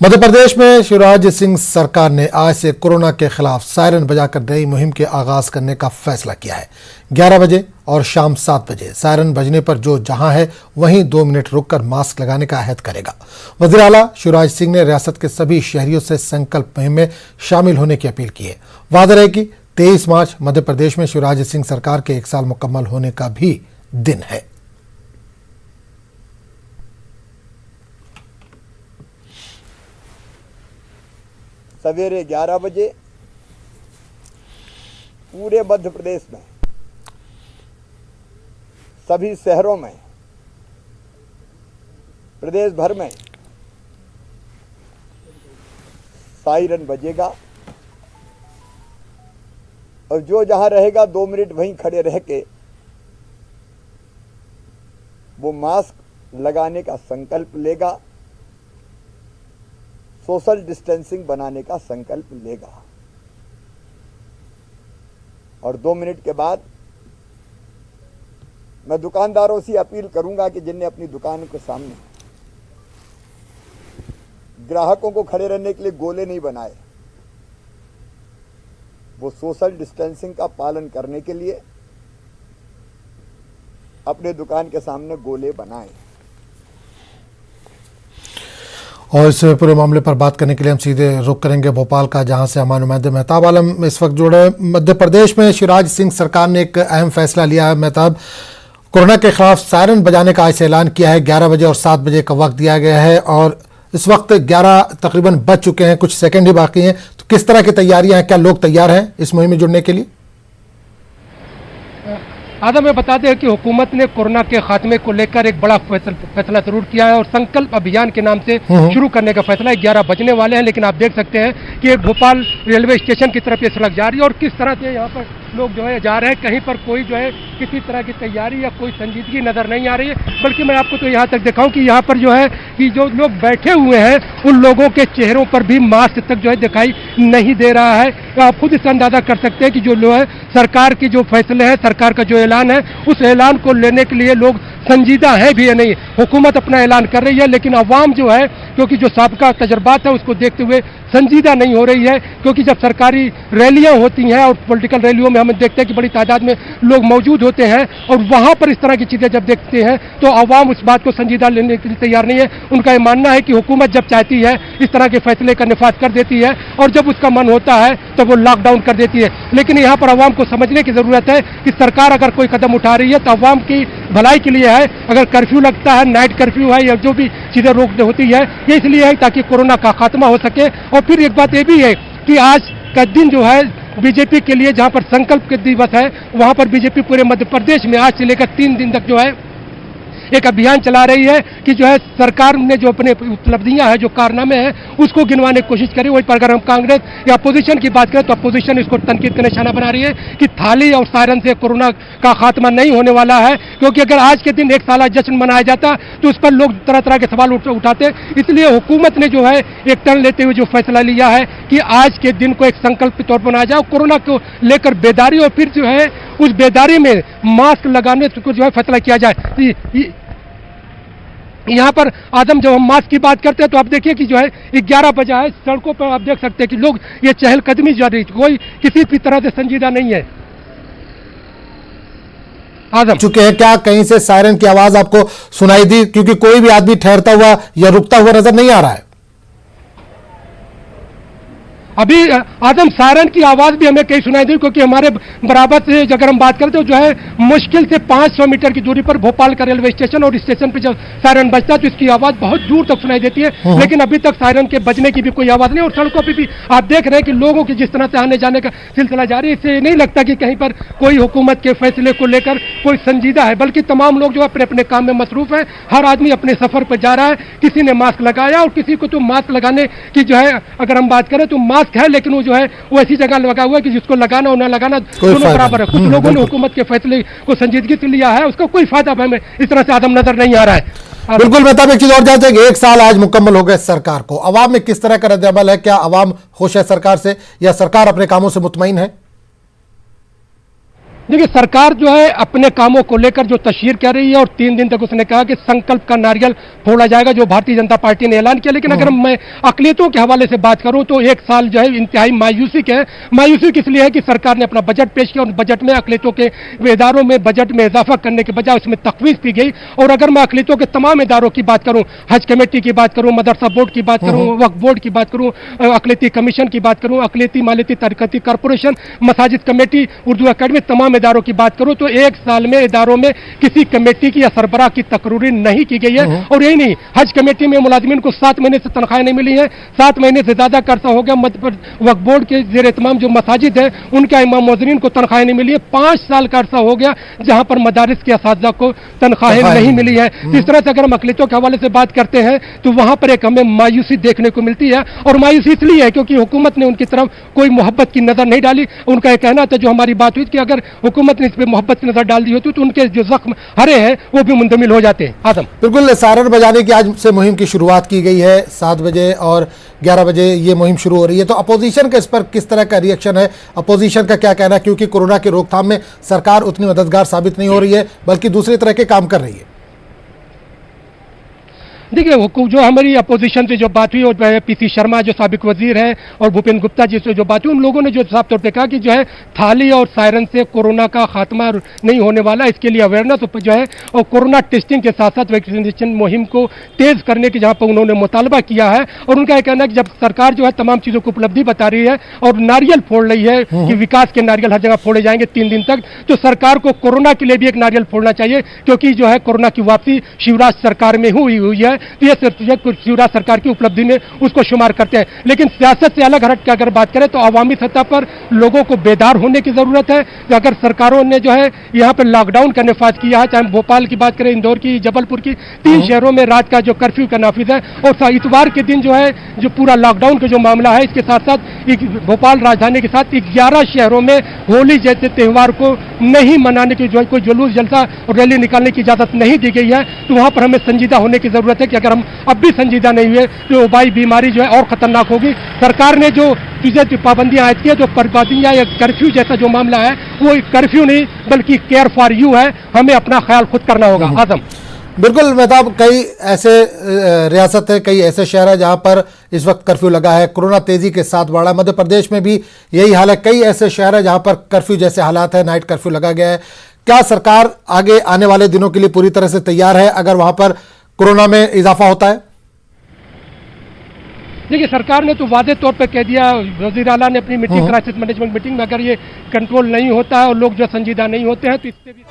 मध्य प्रदेश में शिवराज सिंह सरकार ने आज से कोरोना के खिलाफ सायरन बजाकर नई मुहिम के आगाज करने का फैसला किया है। 11 बजे और शाम 7 बजे सायरन बजने पर जो जहां है वहीं 2 मिनट रुककर मास्क लगाने का अहद करेगा। वज़ीर आला शिवराज सिंह ने रियासत के सभी शहरियों से संकल्प मुहिम में शामिल होने की अपील की है। वादा रहे कि 23 मार्च मध्य प्रदेश में शिवराज सिंह सरकार के 1 साल मुकम्मल होने का भी दिन है। सवेरे 11 बजे पूरे मध्य प्रदेश में सभी शहरों में प्रदेश भर में सायरन बजेगा और जो जहां रहेगा 2 मिनट वहीं खड़े रह के वो मास्क लगाने का संकल्प लेगा, सोशल डिस्टेंसिंग बनाने का संकल्प लेगा और 2 मिनट के बाद मैं दुकानदारों से अपील करूंगा कि जिन्हें अपनी दुकान के सामने ग्राहकों को खड़े रहने के लिए गोले नहीं बनाए, वो सोशल डिस्टेंसिंग का पालन करने के लिए अपने दुकान के सामने गोले बनाएं। और इस पूरे मामले पर बात करने के लिए हम सीधे रुख करेंगे भोपाल का, जहां से हमारे नुमाइंदे मेहताब आलम इस वक्त जुड़े। मध्य प्रदेश में शिवराज सिंह सरकार ने एक अहम फैसला लिया है। मेहताब, कोरोना के खिलाफ सायरन बजाने का आज से ऐलान किया है। 11 बजे और 7 बजे का वक्त दिया गया है और इस वक्त 11 तकरीबन बज चुके हैं, कुछ सेकंड ही बाकी हैं। तो किस तरह की तैयारियां हैं, क्या लोग तैयार हैं इस मुहिम में जुड़ने के लिए? आदम में बता दें कि हुकूमत ने कोरोना के खात्मे को लेकर एक बड़ा फैसला जरूर किया है और संकल्प अभियान के नाम से शुरू करने का फैसला है। 11 बजने वाले हैं, लेकिन आप देख सकते हैं कि भोपाल रेलवे स्टेशन की तरफ ये सड़क जा रही है और किस तरह से यहाँ पर लोग जो है जा रहे हैं। कहीं पर कोई जो है किसी तरह की तैयारी या कोई संजीदगी नजर नहीं आ रही है, बल्कि मैं आपको तो यहाँ तक दिखाऊं कि यहाँ पर जो है कि जो लोग बैठे हुए हैं उन लोगों के चेहरों पर भी मास्क तक जो है दिखाई नहीं दे रहा है। आप खुद इससे अंदाजा कर सकते हैं कि जो है सरकार की जो फैसले हैं, सरकार का जो ऐलान है, उस ऐलान को लेने के लिए लोग संजीदा है भी या नहीं। हुकूमत अपना ऐलान कर रही है, लेकिन अवाम जो है क्योंकि जो साबिका तजर्बात है उसको देखते हुए संजीदा नहीं हो रही है। क्योंकि जब सरकारी रैलियां होती हैं और पॉलिटिकल रैलियों में हम देखते हैं कि बड़ी तादाद में लोग मौजूद होते हैं और वहां पर इस तरह की चीजें जब देखते हैं तो अवाम उस बात को संजीदा लेने के लिए तैयार नहीं है। उनका ये मानना है कि हुकूमत जब चाहती है इस तरह के फैसले का निफाज कर देती है और जब उसका मन होता है तो वो लॉकडाउन कर देती है। लेकिन यहाँ पर अवाम को समझने की जरूरत है कि सरकार अगर कोई कदम उठा रही है तो अवाम की भलाई के लिए है। अगर कर्फ्यू लगता है, नाइट कर्फ्यू है या जो भी चीजें रोक होती है, ये इसलिए है ताकि कोरोना का खात्मा हो सके। और फिर एक बात ये भी है कि आज का दिन जो है बीजेपी के लिए, जहां पर संकल्प के दिवस है, वहां पर बीजेपी पूरे मध्य प्रदेश में आज से लेकर 3 दिन तक जो है एक अभियान चला रही है कि जो है सरकार ने जो अपने उपलब्धियां हैं, जो कारनामे हैं, उसको गिनवाने की कोशिश करी। वहीं पर अगर हम कांग्रेस या अपोजिशन की बात करें तो अपोजिशन इसको तनकीद का निशाना बना रही है कि थाली और सायरन से कोरोना का खात्मा नहीं होने वाला है। क्योंकि अगर आज के दिन एक साला जश्न मनाया जाता तो उस पर लोग तरह तरह के सवाल उठाते। इसलिए हुकूमत ने जो है एक टर्न लेते हुए जो फैसला लिया है कि आज के दिन को एक संकल्प के तौर पर मनाया जाए, कोरोना को लेकर बेदारी और फिर जो है उस बेदारी में मास्क लगाने को जो है फैसला किया जाए। यहाँ पर आदम जब हम मास्क की बात करते हैं तो आप देखिए कि जो है 11 बजा है, सड़कों पर आप देख सकते हैं कि लोग ये चहलकदमी जारी, कोई किसी भी तरह से संजीदा नहीं है। आदम चुके हैं, क्या कहीं से सायरन की आवाज आपको सुनाई दी? क्योंकि कोई भी आदमी ठहरता हुआ या रुकता हुआ नजर नहीं आ रहा है। अभी आदम सायरन की आवाज भी हमें कहीं सुनाई दी, क्योंकि हमारे बराबर से अगर हम बात करते हो जो है मुश्किल से 500 मीटर की दूरी पर भोपाल का रेलवे स्टेशन और स्टेशन पर जब सायरन बजता है तो इसकी आवाज बहुत दूर तक सुनाई देती है। लेकिन अभी तक सायरन के बजने की भी कोई आवाज नहीं। और सड़कों पर भी आप देख रहे हैं कि लोगों की जिस तरह से आने जाने का सिलसिला जारी है, इससे नहीं लगता कि कहीं पर कोई हुकूमत के फैसले को लेकर कोई संजीदा है, बल्कि तमाम लोग जो अपने अपने काम में मसरूफ है। हर आदमी अपने सफर पर जा रहा है। किसी ने मास्क लगाया और किसी को तो मास्क लगाने की जो है अगर हम बात करें तो मास्क है, लेकिन वो जो है वो ऐसी जगह लगा हुआ है कि जिसको लगाना और ना लगाना दोनों बराबर है। कुछ लोगों ने हुकूमत के फैसले को संजीदगी से लिया है, उसका कोई फायदा हमें इस तरह से आदम नजर नहीं आ रहा है। बिल्कुल मेहताब, एक चीज और जानते हैं कि 1 साल आज मुकम्मल हो गए सरकार को, अवाम में किस तरह का रद्द-ए-अमल है? क्या अवाम खुश है सरकार से या सरकार अपने कामों से मुतमईन है? देखिए, सरकार जो है अपने कामों को लेकर जो तशहीर कर रही है और 3 दिन तक उसने कहा कि संकल्प का नारियल फोड़ा जाएगा, जो भारतीय जनता पार्टी ने ऐलान किया। लेकिन अगर मैं अकलियतों के हवाले से बात करूं तो एक साल जो है इंतहाई मायूसी के है। मायूसी किस लिए है कि सरकार ने अपना बजट पेश किया और बजट में अकलियतों के इदारों में बजट में इजाफा करने के बजाय उसमें तखवीस की गई। और अगर मैं अकलियतों के तमाम इदारों की बात करूं, हज कमेटी की बात करूं, मदरसा बोर्ड की बात करूं, वक्फ बोर्ड की बात करूं, अकलियती कमीशन की बात करूं, अकलियती मालियती तरक्की कॉरपोरेशन, मसाजिद कमेटी, उर्दू अकेडमी, तमाम इदारों की बात करूं तो एक साल में इदारों में किसी कमेटी की या सरबराह की तकरीर नहीं की गई है। और यही नहीं, हज कमेटी में मुलाजिमीन को 7 महीने से तनख्वाहें नहीं मिली है, 7 महीने से ज्यादा का अरसा हो गया। वक्फ बोर्ड के जेर इत्माम जो मसाजिद है उनके इमाम मोजरीन को तनख्वाहें नहीं मिली है। 5 साल का अरसा हो गया जहां पर मदारिस के असातिज़ा को तनख्वाहें नहीं मिली है। इस तरह से अगर हम अकलियतों के हवाले से बात करते हैं तो वहां पर एक हमें मायूसी देखने को मिलती है। और मायूसी इसलिए है क्योंकि हुकूमत ने उनकी तरफ कोई मोहब्बत की नजर नहीं डाली। उनका यह कहना था, जो हमारी बात हुई कि अगर हुकूमत ने इस पर मोहब्बत की नजर डाल दी होती तो उनके जो जख्म हरे हैं वो भी मुंतमिल हो जाते हैं। आदम, बिल्कुल, सायरन बजाने की आज से मुहिम की शुरुआत की गई है। 7 बजे और 11 बजे ये मुहिम शुरू हो रही है, तो अपोजिशन का इस पर किस तरह का रिएक्शन है? अपोजिशन का क्या कहना है? क्योंकि कोरोना की रोकथाम में सरकार उतनी मददगार साबित नहीं हो रही है, बल्कि दूसरे तरह के काम कर रही है। देखिए, जो हमारी अपोजिशन से जो बात हुई और पीसी शर्मा जो साबिक वजीर हैं और भूपेंद्र गुप्ता जी से जो बात हुई, उन लोगों ने जो साफ तौर पे कहा कि जो है थाली और सायरन से कोरोना का खात्मा नहीं होने वाला, इसके लिए अवेयरनेस जो है और कोरोना टेस्टिंग के साथ साथ वैक्सीनेशन मुहिम को तेज करने की जहां पर उन्होंने मुतालबा किया है। और उनका यह कहना है कि जब सरकार जो है तमाम चीजों को उपलब्धि बता रही है और नारियल फोड़ रही है कि विकास के नारियल हर जगह फोड़े जाएंगे 3 दिन तक, तो सरकार को कोरोना के लिए भी एक नारियल फोड़ना चाहिए, क्योंकि जो है कोरोना की वापसी शिवराज सरकार में हुई है। तो ये शिवराज सरकार की उपलब्धि में उसको शुमार करते हैं। लेकिन सियासत से अलग हट के अगर बात करें तो अवामी सतह पर लोगों को बेदार होने की जरूरत है। कि अगर सरकारों ने जो है यहाँ पर लॉकडाउन का नफाज किया है, चाहे भोपाल की बात करें, इंदौर की, जबलपुर की, 3 शहरों में रात का जो कर्फ्यू का नाफिज है और इतवार के दिन जो है जो पूरा लॉकडाउन का जो मामला है, इसके साथ साथ भोपाल राजधानी के साथ 11 शहरों में होली जैसे त्यौहार को नहीं मनाने की जो है कोई जुलूस जलसा और रैली निकालने की इजाजत नहीं दी गई है। तो वहां पर हमें संजीदा होने की जरूरत है कि अगर हम अब भी संजीदा नहीं हुए तो वबाई बीमारी जो है और खतरनाक होगी। सरकार ने जो चीजें पाबंदियां आयद की है, जो पाबंदियां या कर्फ्यू जैसा जो मामला है वो कर्फ्यू नहीं बल्कि केयर फॉर यू है। हमें अपना ख्याल खुद करना होगा। आजम, बिल्कुल मेहताब, कई ऐसे रियासत है, कई ऐसे शहर है जहां पर इस वक्त कर्फ्यू लगा है, कोरोना तेजी के साथ बढ़ा है। मध्य प्रदेश में भी यही हाल है, कई ऐसे शहर है जहां पर कर्फ्यू जैसे हालात है, नाइट कर्फ्यू लगा गया है। क्या सरकार आगे आने वाले दिनों के लिए पूरी तरह से तैयार है अगर वहां पर कोरोना में इजाफा होता है? देखिए, सरकार ने तो वादे तौर पे कह दिया, वजीर आला ने अपनी मीटिंग क्राइसिस मैनेजमेंट मीटिंग में, अगर ये कंट्रोल नहीं होता है और लोग जो संजीदा नहीं होते हैं तो इससे भी